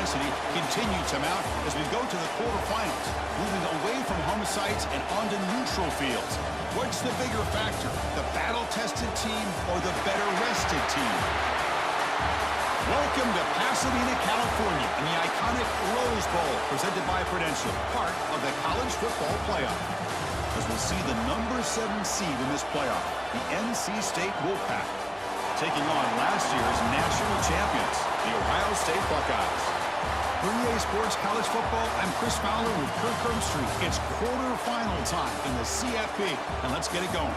intensity continue to mount as we go to the quarterfinals, moving away from home sites and onto neutral fields. What's the bigger factor, the battle-tested team or the better-rested team? Welcome to Pasadena, California, in the iconic Rose Bowl, presented by Prudential, part of the college football playoff. As we'll see the number 7 seed in this playoff, the NC State Wolfpack, taking on last year's national champions, the Ohio State Buckeyes. For EA Sports College Football, I'm Chris Fowler with Kirk Herbstreit. It's quarterfinal time in the CFP, and let's get it going.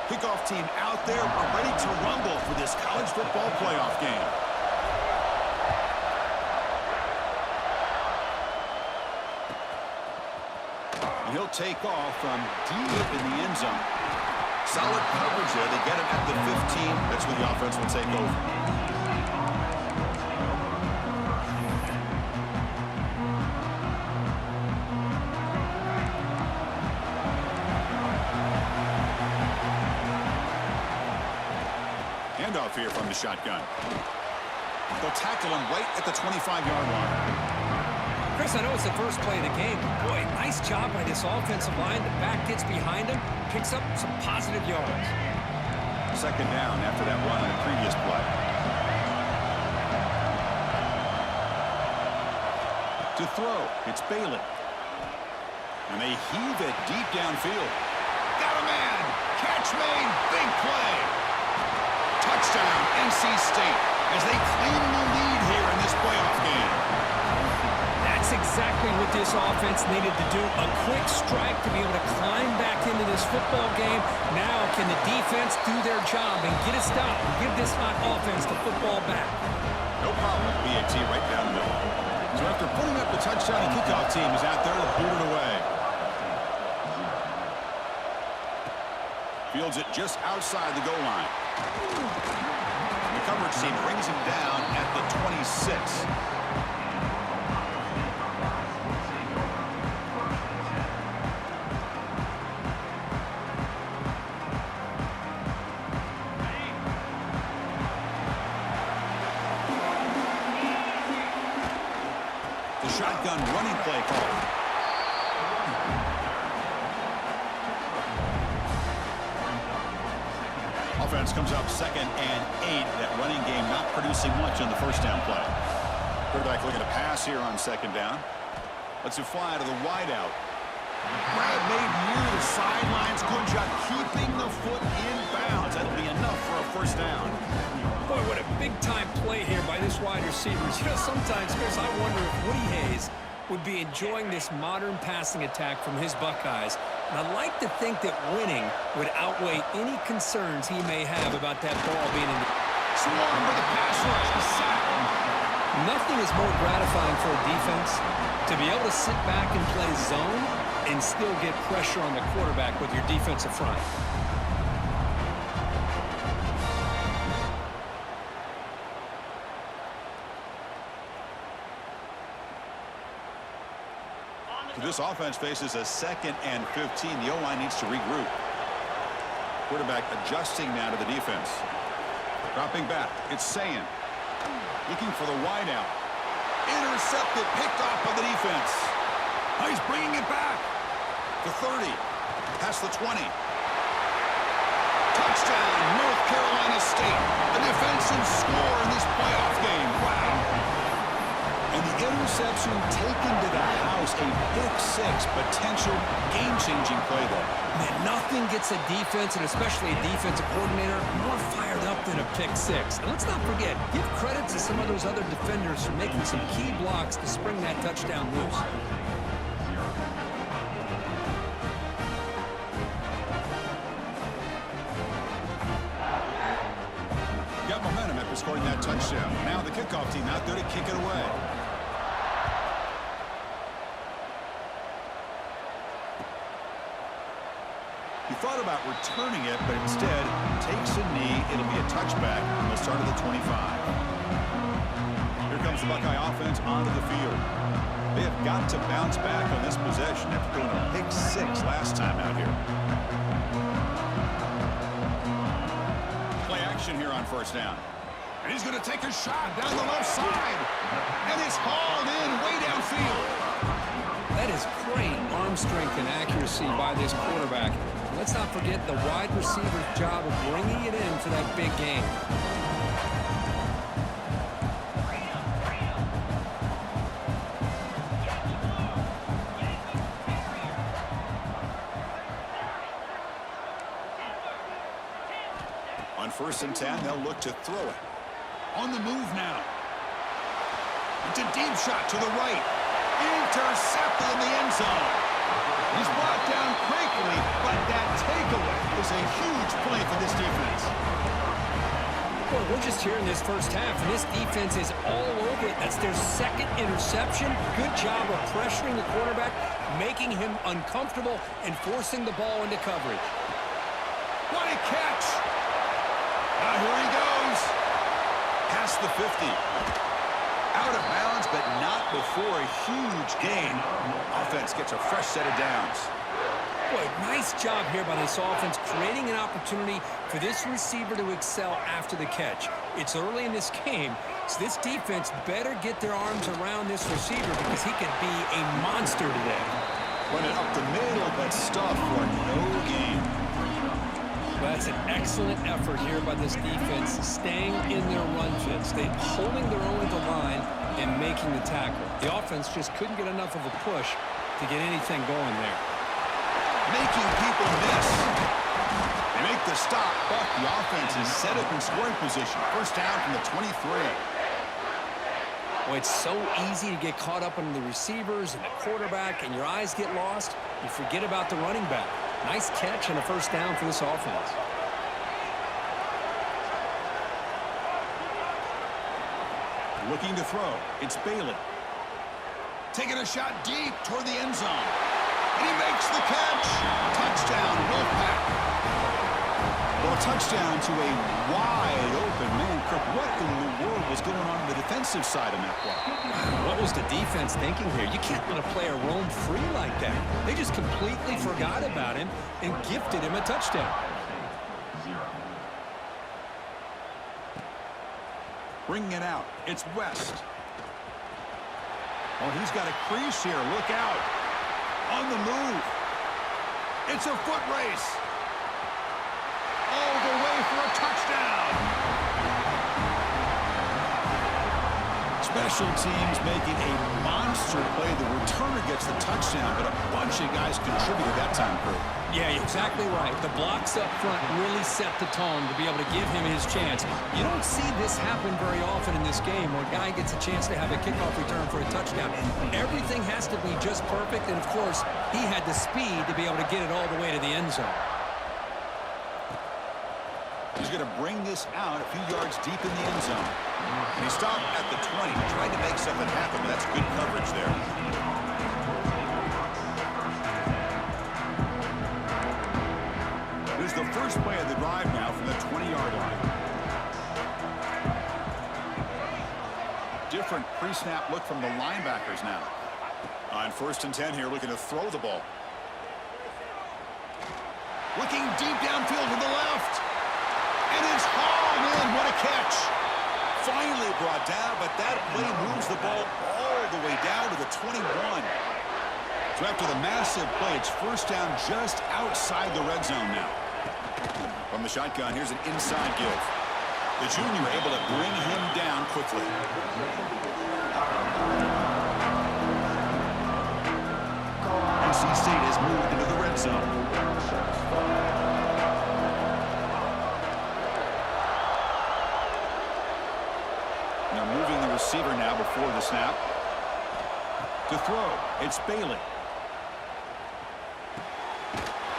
Kickoff team out there. We're ready to rumble for this college football playoff game. And he'll take off from deep in the end zone. Solid coverage there. They get him at the 15. That's where the offense will take over. Handoff here from the shotgun. They'll tackle him right at the 25-yard line. Chris, I know it's the first play of the game. Boy, nice job by this offensive line. The back gets behind him, picks up some positive yards. Second down after that run on the previous play. To throw, it's Bailey. And they heave it deep downfield. Got a man! Catch made! Big play! Touchdown, NC State, as they claim the lead here in this playoff game. That's exactly what this offense needed to do. A quick strike to be able to climb back into this football game. Now can the defense do their job and get a stop and give this hot offense the football back? No problem with BAT right down the middle. So after putting up the touchdown, the kickoff team is out there to boot it away. Fields it just outside the goal line. The coverage team brings him down at the 26. The shotgun running play call. Offense comes up 2nd and 8. That running game not producing much on the first down play. Quarterback looking to pass here on 2nd down. Lets it fly to the wideout. Grab made near the sidelines. Good job keeping the foot in bounds. That'll be enough for a first down. Boy, what a big-time play here by this wide receiver. You know, sometimes, Chris, I wonder if Woody Hayes would be enjoying this modern passing attack from his Buckeyes. And I'd like to think that winning would outweigh any concerns he may have about that ball being in the... Swarm with a pass rush. The sack. Nothing is more gratifying for a defense to be able to sit back and play zone and still get pressure on the quarterback with your defensive front. This offense faces a 2nd and 15. The O-line needs to regroup. Quarterback adjusting now to the defense. Dropping back. It's Sayin. Looking for the wideout. Intercepted. Picked off by the defense. Oh, he's bringing it back. The 30. Past the 20. Touchdown, North Carolina State. A defensive score in this playoff game. Wow. And the interception taken to the house, a pick 6, potential game-changing play there. Man, nothing gets a defense, and especially a defensive coordinator, more fired up than a pick 6. And let's not forget, give credit to some of those other defenders for making some key blocks to spring that touchdown loose. Got momentum after scoring that touchdown. Now the kickoff team out there to kick it away. He thought about returning it, but instead takes a knee. It'll be a touchback, and they'll start at the 25. Here comes the Buckeye offense onto the field. They have got to bounce back on this possession after throwing a pick 6 last time out here. Play action here on first down. And he's going to take a shot down the left side. And it's hauled in way downfield. That is great arm strength and accuracy by this quarterback. Let's not forget the wide receiver's job of bringing it in for that big game. On 1st and 10, they'll look to throw it. On the move now. It's a deep shot to the right. Intercepted in the end zone. He's brought down quickly, but that takeaway is a huge play for this defense. Well, we're just here in this first half, and this defense is all over it. That's their second interception. Good job of pressuring the quarterback, making him uncomfortable, and forcing the ball into coverage. What a catch! Now here he goes. Past the 50. Out of bounds, but not before a huge gain. Offense gets a fresh set of downs. Boy, nice job here by this offense, creating an opportunity for this receiver to excel after the catch. It's early in this game, so this defense better get their arms around this receiver because he could be a monster today. Run it up the middle, but stuff for no gain. Well, that's an excellent effort here by this defense, staying in their run fits. They holding their own at the line and making the tackle. The offense just couldn't get enough of a push to get anything going there. Making people miss. They make the stop, but the offense is set up in scoring position. First down from the 23. Well, it's so easy to get caught up in the receivers and the quarterback, and your eyes get lost. You forget about the running back. Nice catch and a first down for this offense. Looking to throw. It's Bailey. Taking a shot deep toward the end zone. And he makes the catch. Touchdown, Wolfpack. Well, a touchdown to a wide open man. Kirk, what in the world was going on the defensive side of that play? What was the defense thinking here? You can't let a player roam free like that. They just completely forgot about him and gifted him a touchdown. Bringing it out. It's West. Oh, he's got a crease here. Look out. On the move. It's a foot race. All the way for a touchdown. Special teams making a monster play. The returner gets the touchdown, but a bunch of guys contributed that time, Kurt. Yeah, exactly right. The blocks up front really set the tone to be able to give him his chance. You don't see this happen very often in this game where a guy gets a chance to have a kickoff return for a touchdown. Everything has to be just perfect, and of course, he had the speed to be able to get it all the way to the end zone. He's going to bring this out a few yards deep in the end zone. And he stopped at the 20, tried to make something happen, but that's good coverage there. Here's the first play of the drive now from the 20-yard line. Different pre-snap look from the linebackers now. On 1st and 10 here, looking to throw the ball. Looking deep downfield to the left. And it's hauled in. What a catch. Finally brought down, but that play moves the ball all the way down to the 21. So after the massive play, it's first down just outside the red zone now. From the shotgun, here's an inside give. The junior able to bring him down quickly. NC State has moved into the red zone. Now moving the receiver now before the snap. To throw, it's Bailey.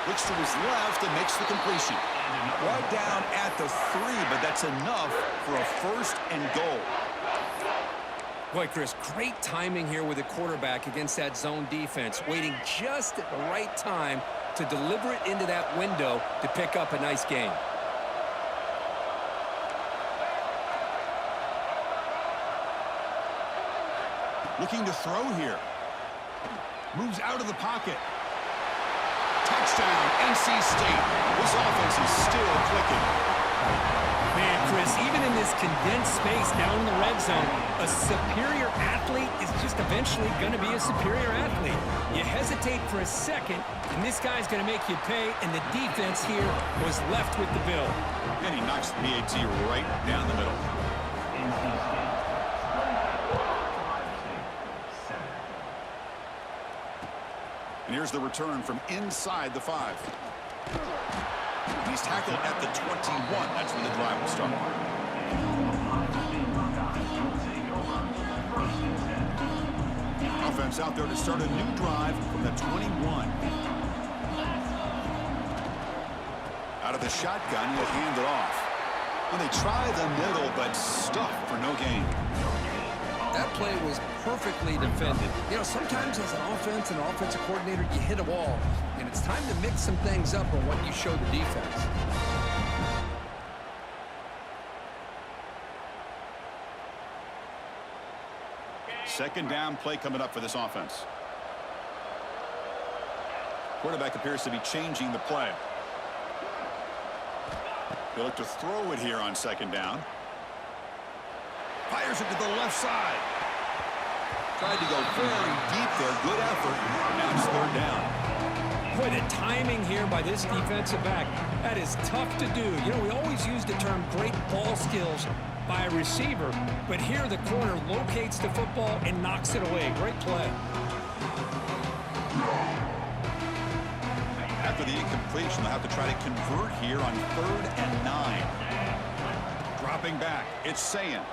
Looks to his left and makes the completion. Right down at the 3, but that's enough for a 1st and goal. Boy, Chris, great timing here with the quarterback against that zone defense, waiting just at the right time to deliver it into that window to pick up a nice gain. Looking to throw here. Moves out of the pocket. Touchdown, NC State. This offense is still clicking. Man, Chris, even in this condensed space down in the red zone, a superior athlete is just eventually going to be a superior athlete. You hesitate for a second, and this guy's going to make you pay, and the defense here was left with the bill. And he knocks the PAT right down the middle. And here's the return from inside the 5. He's tackled at the 21. That's when the drive will start. Offense out there to start a new drive from the 21. Out of the shotgun, he'll hand it off. And they try the middle, but stuffed for no gain. That play was perfectly defended. You know, sometimes as an offense and an offensive coordinator, you hit a wall, and it's time to mix some things up on what you show the defense. Second down play coming up for this offense. Quarterback appears to be changing the play. They look to throw it here on second down. Fires it to the left side. Tried to go very deep there. Good effort. Now it's third down. Boy, the timing here by this defensive back, that is tough to do. You know, we always use the term great ball skills by a receiver, but here the corner locates the football and knocks it away. Great play. After the incompletion, they'll have to try to convert here on 3rd and 9. Dropping back, it's Sayan.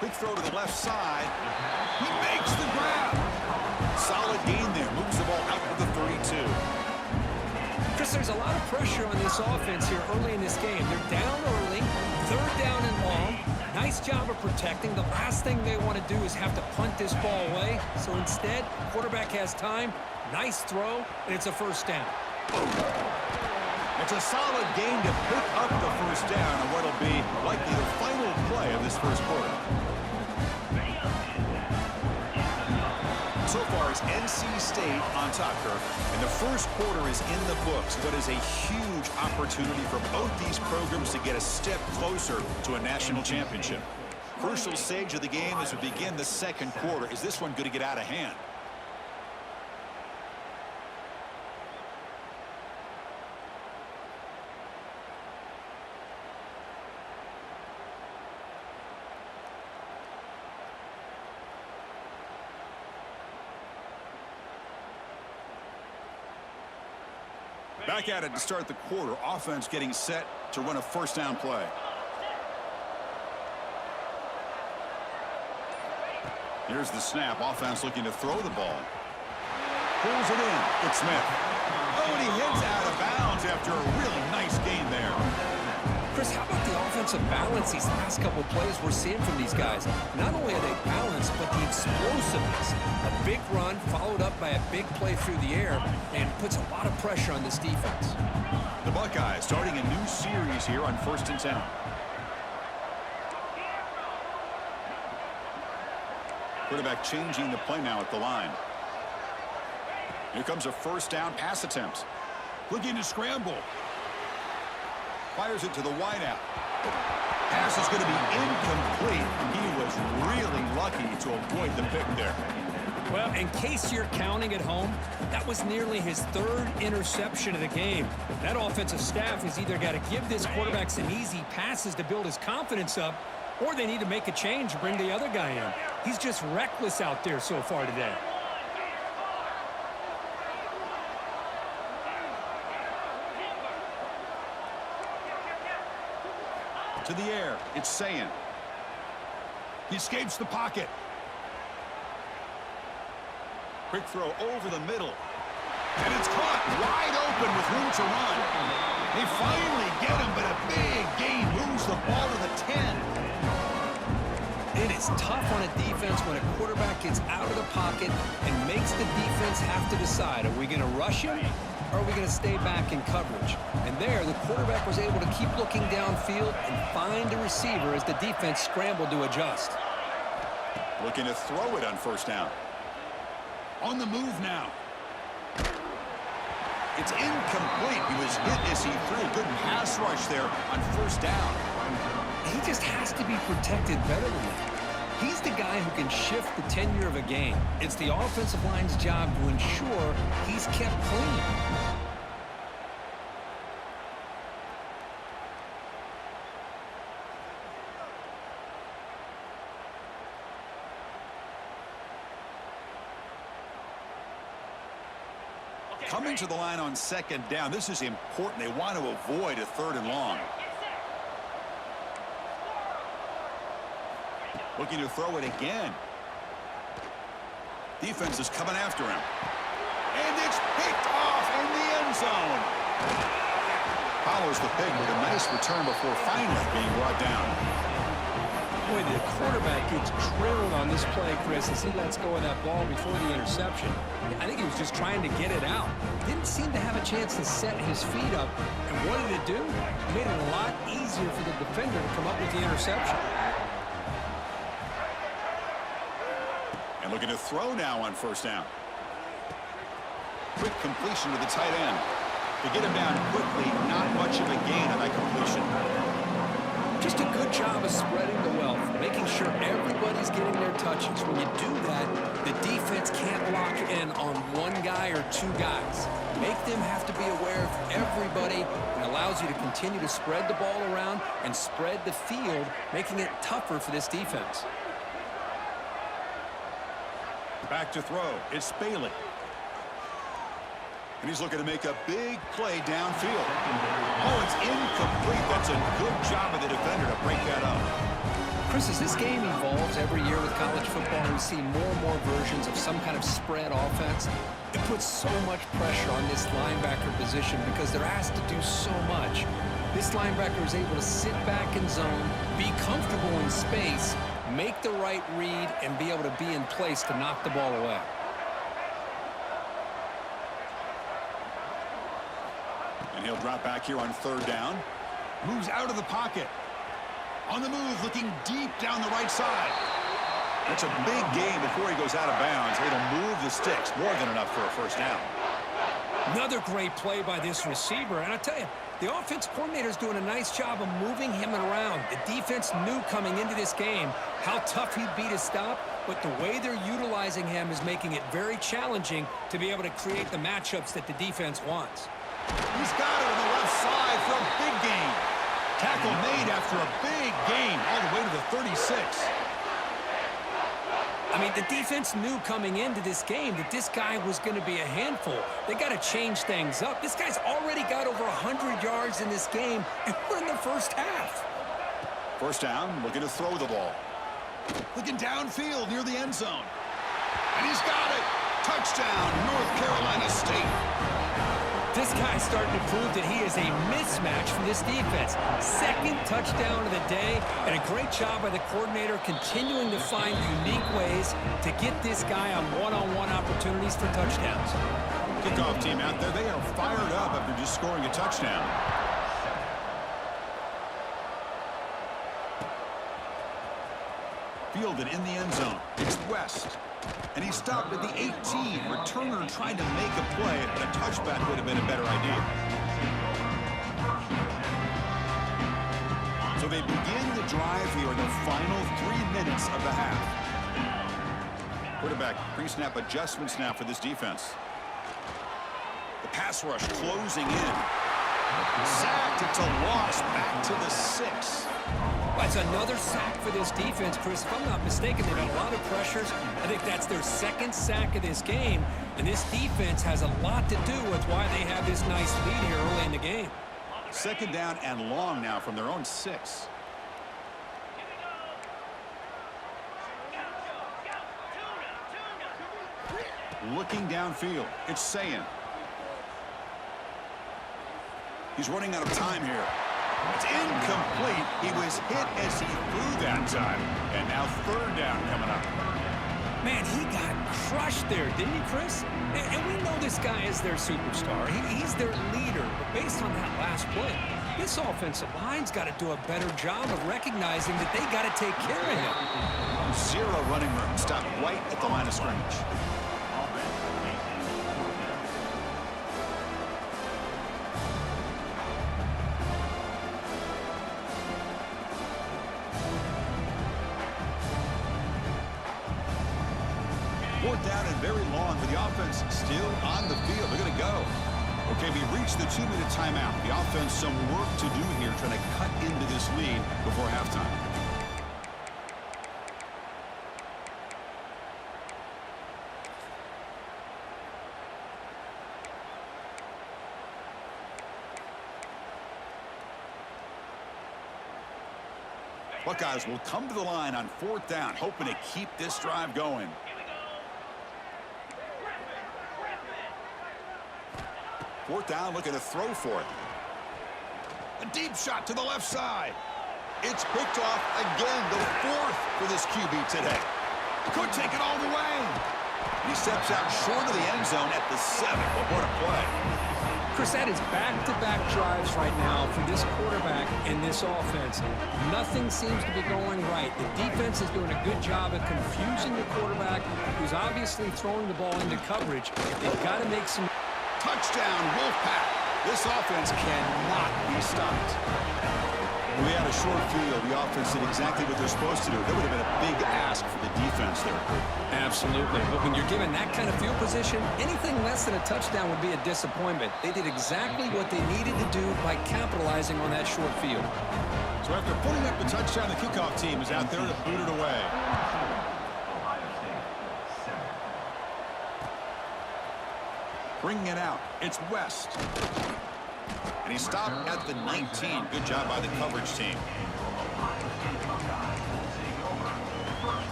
Quick throw to the left side. He makes the grab. Solid gain there. Moves the ball out to the 32. Chris, there's a lot of pressure on this offense here early in this game. They're down early, 3rd down and long. Nice job of protecting. The last thing they want to do is have to punt this ball away. So instead, quarterback has time. Nice throw, and it's a first down. It's a solid gain to pick up the first down on what will be likely the final play of this first quarter. So far, it's NC State on top, Kirk, and the first quarter is in the books. What is a huge opportunity for both these programs to get a step closer to a national championship. Crucial stage of the game as we begin the second quarter. Is this one going to get out of hand? Back at it to start the quarter. Offense getting set to run a first down play. Here's the snap. Offense looking to throw the ball. Pulls it in. It's Smith. Oh, and he hits out of bounds after a really nice gain there. Chris, how about the offensive balance these last couple plays we're seeing from these guys? Not only are they balanced, but the explosiveness. A big run followed up by a big play through the air and puts a lot of pressure on this defense. The Buckeyes starting a new series here on 1st and 10. Quarterback changing the play now at the line. Here comes a first down pass attempt. Looking to scramble. Fires it to the wideout. Pass is going to be incomplete. He was really lucky to avoid the pick there. Well, in case you're counting at home, that was nearly his 3rd interception of the game. That offensive staff has either got to give this quarterback some easy passes to build his confidence up, or they need to make a change to bring the other guy in. He's just reckless out there so far today. To the air, it's Sayan. He escapes the pocket. Quick throw over the middle. And it's caught wide open with room to run. They finally get him, but a big gain moves the ball to the 10. It It's tough on a defense when a quarterback gets out of the pocket and makes the defense have to decide, are we going to rush him or are we going to stay back in coverage? And there, the quarterback was able to keep looking downfield and find a receiver as the defense scrambled to adjust. Looking to throw it on first down. On the move now. It's incomplete. He was hit as he threw a good pass rush there on first down. He just has to be protected better than that. He's the guy who can shift the tenure of a game. It's the offensive line's job to ensure he's kept clean. Coming to the line on second down, this is important. They want to avoid a third and long. Looking to throw it again. Defense is coming after him. And it's picked off in the end zone. Follows the pick with a nice return before finally being brought down. Boy, the quarterback gets drilled on this play, Chris, as he lets go of that ball before the interception. I think he was just trying to get it out. Didn't seem to have a chance to set his feet up. And what did it do? It made it a lot easier for the defender to come up with the interception. And looking to throw now on first down. Quick completion to the tight end. To get him down quickly, not much of a gain on that completion. Just a good job of spreading the wealth, making sure everybody's getting their touches. When you do that, the defense can't lock in on one guy or two guys. Make them have to be aware of everybody, and allows you to continue to spread the ball around and spread the field, making it tougher for this defense. Back to throw. It's Bailey. And he's looking to make a big play downfield. Oh, it's incomplete. That's a good job of the defender to break that up. Chris, as this game evolves every year with college football, we see more and more versions of some kind of spread offense. It puts so much pressure on this linebacker position because they're asked to do so much. This linebacker is able to sit back in zone, be comfortable in space, make the right read, and be able to be in place to knock the ball away. And he'll drop back here on third down. Moves out of the pocket. On the move, looking deep down the right side. That's a big gain before he goes out of bounds. It'll move the sticks, more than enough for a first down. Another great play by this receiver. And I tell you, the offense coordinator's doing a nice job of moving him around. The defense knew coming into this game how tough he'd be to stop, but the way they're utilizing him is making it very challenging to be able to create the matchups that the defense wants. He's got it on the left side for a big gain. Tackle made after a big gain all the way to the 36. I mean, the defense knew coming into this game that this guy was going to be a handful. They got to change things up. This guy's already got over 100 yards in this game, and we're in the first half. First down, looking to throw the ball. Looking downfield near the end zone. And he's got it. Touchdown, North Carolina State. This guy's starting to prove that he is a mismatch for this defense. Second touchdown of the day, and a great job by the coordinator continuing to find unique ways to get this guy on one-on-one opportunities for touchdowns. Kickoff team out there, they are fired up after just scoring a touchdown. Fielded in the end zone. It's West. And he stopped at the 18. Returner trying to make a play, but a touchback would have been a better idea. So they begin the drive here in the final 3 minutes of the half. Quarterback pre-snap adjustments now for this defense. The pass rush closing in. Sacked. It's a loss back to the 6. That's another sack for this defense, Chris. If I'm not mistaken, they've had a lot of pressures. I think that's their second sack of this game. And this defense has a lot to do with why they have this nice lead here early in the game. Second down and long now from their own 6. Looking downfield. It's Sayin. He's running out of time here. It's incomplete. He was hit as he threw that time. And now third down coming up. Man, he got crushed there, didn't he, Chris? And we know this guy is their superstar. He's their leader. But based on that last play, this offensive line's got to do a better job of recognizing that they got to take care of him. Zero running room. Stopped right at the line of scrimmage. Fourth down and very long, but the offense still on the field. They're going to go. Okay, we reached the 2-minute timeout. The offense some work to do here, trying to cut into this lead before halftime. Buckeyes will come to the line on fourth down, hoping to keep this drive going. Fourth down, looking to throw for it. A deep shot to the left side. It's picked off again, the fourth for this QB today. Could take it all the way. He steps out short of the end zone at the 7. But what a play. Chris, that is back-to-back drives right now for this quarterback and this offense. Nothing seems to be going right. The defense is doing a good job of confusing the quarterback, who's obviously throwing the ball into coverage. They've got to make some... Touchdown, Wolfpack. This offense cannot be stopped. When we had a short field, the offense did exactly what they're supposed to do. That would have been a big ask for the defense there. Absolutely. But when you're given that kind of field position, anything less than a touchdown would be a disappointment. They did exactly what they needed to do by capitalizing on that short field. So after putting up the touchdown, the kickoff team is out there to boot it away. Bringing it out, it's West. And he stopped at the 19. Good job by the coverage team.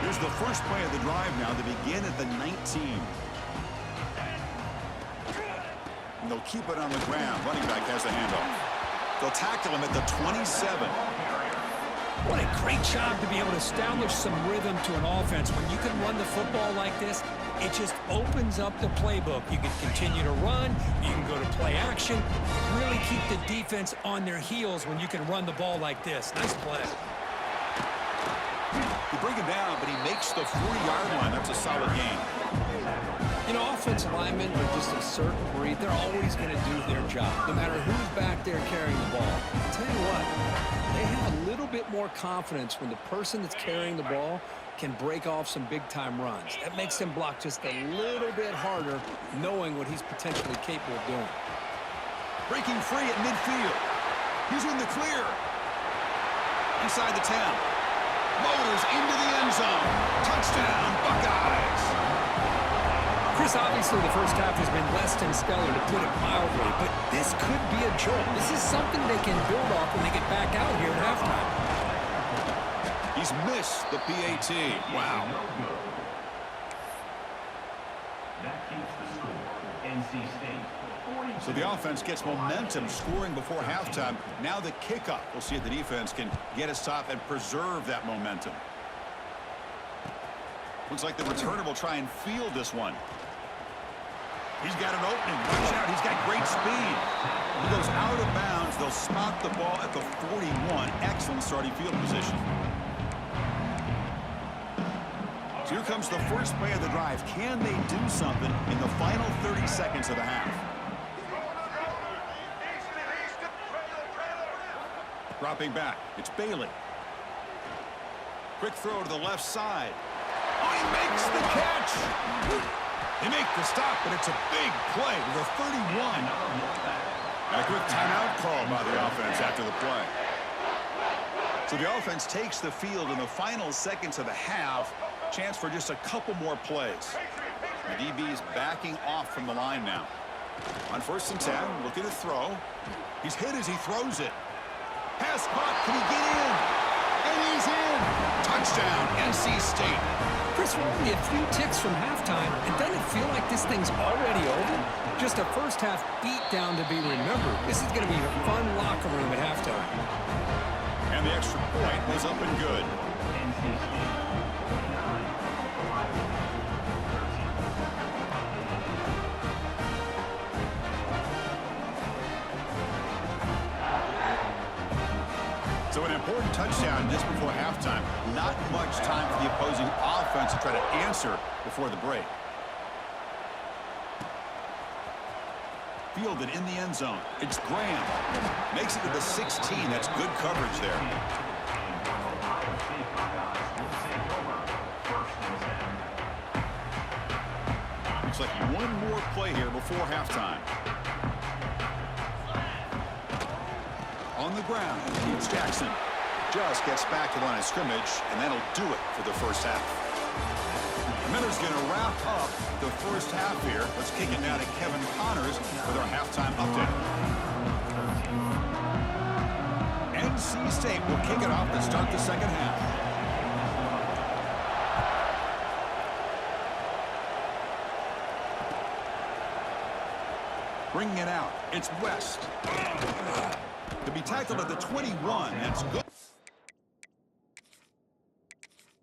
Here's the first play of the drive now to begin at the 19. And they'll keep it on the ground. Running back has the handoff. They'll tackle him at the 27. What a great job to be able to establish some rhythm to an offense. When you can run the football like this, it just opens up the playbook. You can continue to run. You can go to play action. Really keep the defense on their heels when you can run the ball like this. Nice play. You bring him down, but he makes the 40-yard line. That's a solid game. You know, offensive linemen are just a certain breed. They're always going to do their job, no matter who's back there carrying the ball. I'll tell you what, they have a little bit more confidence when the person that's carrying the ball can break off some big-time runs. That makes them block just a little bit harder, knowing what he's potentially capable of doing. Breaking free at midfield. He's in the clear. Inside the 10. Motors into the end zone. Touchdown, Buckeyes. Chris, obviously the first half has been less than stellar, to put it mildly, but this could be a jolt. This is something they can build off when they get back out here at halftime. He's missed the PAT. Wow. That keeps the score. NC State. So the offense gets momentum scoring before halftime. Now the kickoff. We'll see if the defense can get a stop and preserve that momentum. Looks like the returner will try and field this one. He's got an opening. Watch out. He's got great speed. He goes out of bounds. They'll spot the ball at the 41. Excellent starting field position. So here comes the first play of the drive. Can they do something in the final 30 seconds of the half? Dropping back. It's Bailey. Quick throw to the left side. Oh, he makes the catch. They make the stop, but it's a big play to the 31. And a quick timeout call by the offense after the play. So the offense takes the field in the final seconds of the half. Chance for just a couple more plays. The DB's backing off from the line now. On 1st and 10, looking to throw. He's hit as he throws it. Pass caught. Can he get in? And he's in. Touchdown, NC State. Chris, we're only a few ticks from halftime, and doesn't it feel like this thing's already over? Just a first-half beatdown to be remembered. This is going to be a fun locker room at halftime. And the extra point was up and good. NC State. 9. So an important touchdown just before halftime. Not much time for the opposing offense to try to answer before the break. Fielded in the end zone. It's Graham. Makes it to the 16. That's good coverage there. Looks like one more play here before halftime. On the ground, it's Jackson. Just gets back to the line of scrimmage, and that'll do it for the first half. Miller's going to wrap up the first half here. Let's kick it now to Kevin Connors with our halftime update. NC State will kick it off to start the second half. Bringing it out, it's West. To be tackled at the 21, that's good.